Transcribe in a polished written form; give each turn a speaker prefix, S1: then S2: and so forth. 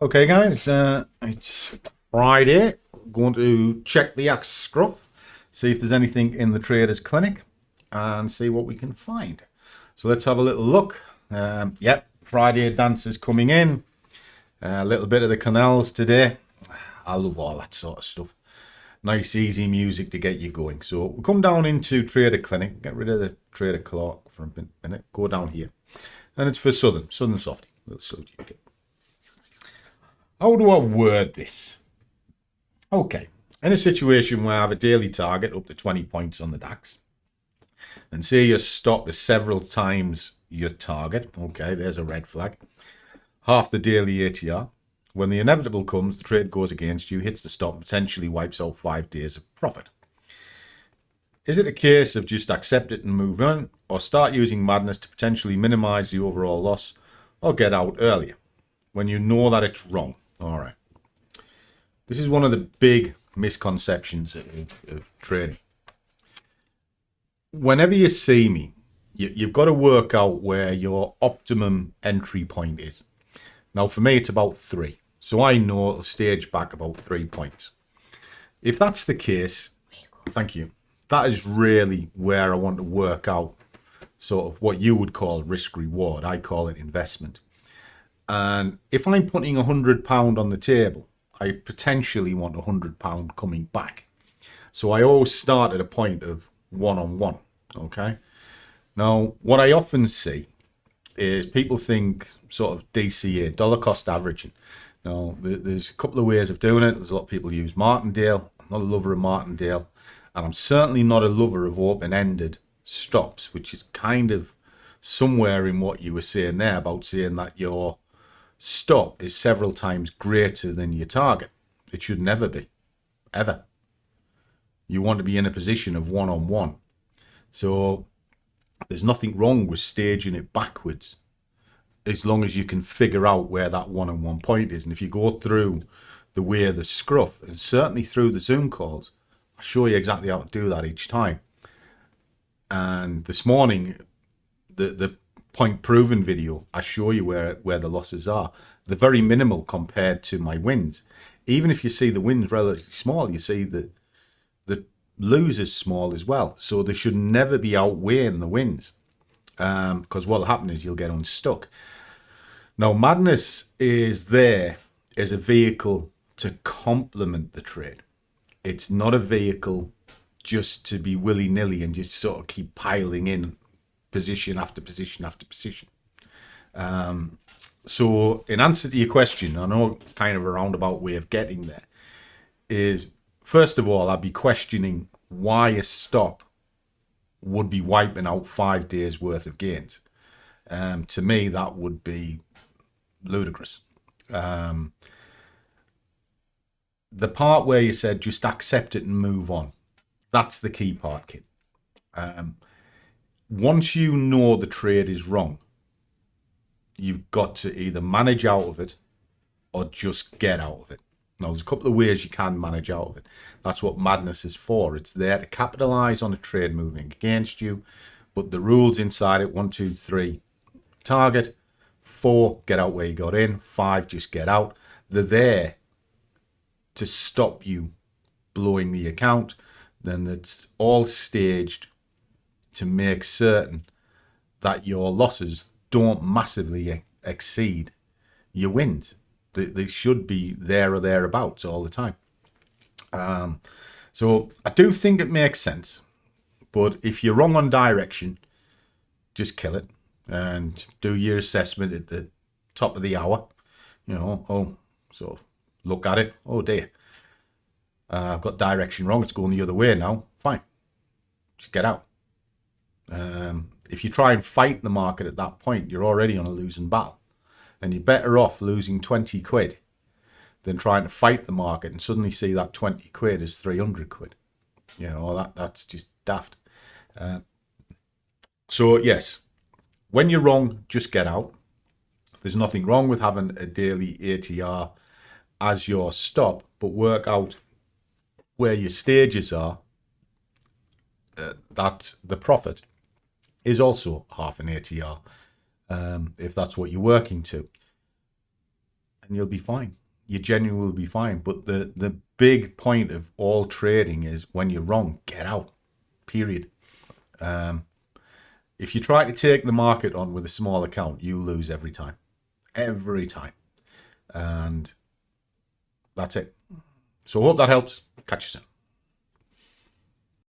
S1: Okay, guys, it's Friday. Going to check the axe scruff, see if there's anything in the traders clinic, and see what we can find. So let's have a little look. Yep, Friday dances coming in. A little bit of the canals today. I love all that sort of stuff. Nice, easy music to get you going. So we'll come down into trader clinic. Get rid of the trader clock for a minute. Go down here, and it's for Southern Softy. Little slow GK. How do I word this? Okay, in a situation where I have a daily target up to 20 points on the DAX, and say your stop is several times your target, okay, there's a red flag, half the daily ATR, when the inevitable comes, the trade goes against you, hits the stop, potentially wipes out 5 days of profit. Is it a case of just accept it and move on, or start using madness to potentially minimize the overall loss, or get out earlier, when you know that it's wrong? All right. This is one of the big misconceptions of trading. Whenever you see me, you've got to work out where your optimum entry point is. Now, for me, it's about 3. So I know it'll stage back about 3 points. If that's the case, thank you. That is really where I want to work out sort of what you would call risk reward. I call it investment. And if I'm putting £100 on the table, I potentially want £100 coming back. So I always start at a point of one-on-one, okay? Now, what I often see is people think sort of DCA, dollar cost averaging. Now, there's a couple of ways of doing it. There's a lot of people use Martindale. I'm not a lover of Martindale. And I'm certainly not a lover of open-ended stops, which is kind of somewhere in what you were saying there about saying that your stop is several times greater than your target. It should never be, ever. You want to be in a position of one-on-one. So there's nothing wrong with staging it backwards as long as you can figure out where that one-on-one point is. And if you go through the way of the scruff, and certainly through the Zoom calls, I'll show you exactly how to do that each time. And this morning, the point proven video, I show you where the losses are. They're very minimal compared to my wins. Even if you see the wins relatively small, you see the losers small as well. So they should never be outweighing the wins, because what will happen is you'll get unstuck. Now, madness is there as a vehicle to complement the trade. It's not a vehicle just to be willy-nilly and just sort of keep piling in position after position after position. So in answer to your question, I know kind of a roundabout way of getting there, is first of all, I'd be questioning why a stop would be wiping out 5 days worth of gains. To me, that would be ludicrous. The part where you said just accept it and move on, that's the key part, kid. Once you know the trade is wrong, you've got to either manage out of it or just get out of it. Now, there's a couple of ways you can manage out of it. That's what madness is for. It's there to capitalize on a trade moving against you, but the rules inside it, 1, 2, 3, target, 4, get out where you got in, 5, just get out. They're there to stop you blowing the account. Then it's all staged to make certain that your losses don't massively exceed your wins. They should be there or thereabouts all the time. So I do think it makes sense. But if you're wrong on direction, just kill it and do your assessment at the top of the hour. You know, so look at it. Oh dear, I've got direction wrong. It's going the other way now. Fine, just get out. If you try and fight the market at that point, you're already on a losing battle. And you're better off losing 20 quid than trying to fight the market and suddenly see that 20 quid is 300 quid. You know, that's just daft. So, yes, when you're wrong, just get out. There's nothing wrong with having a daily ATR as your stop, but work out where your stages are, that the profit is also half an ATR, if that's what you're working to. and you'll be fine. You genuinely will be fine. But the big point of all trading is when you're wrong, get out. Period. If you try to take the market on with a small account, you lose every time. Every time. And that's it. So I hope that helps. Catch you soon.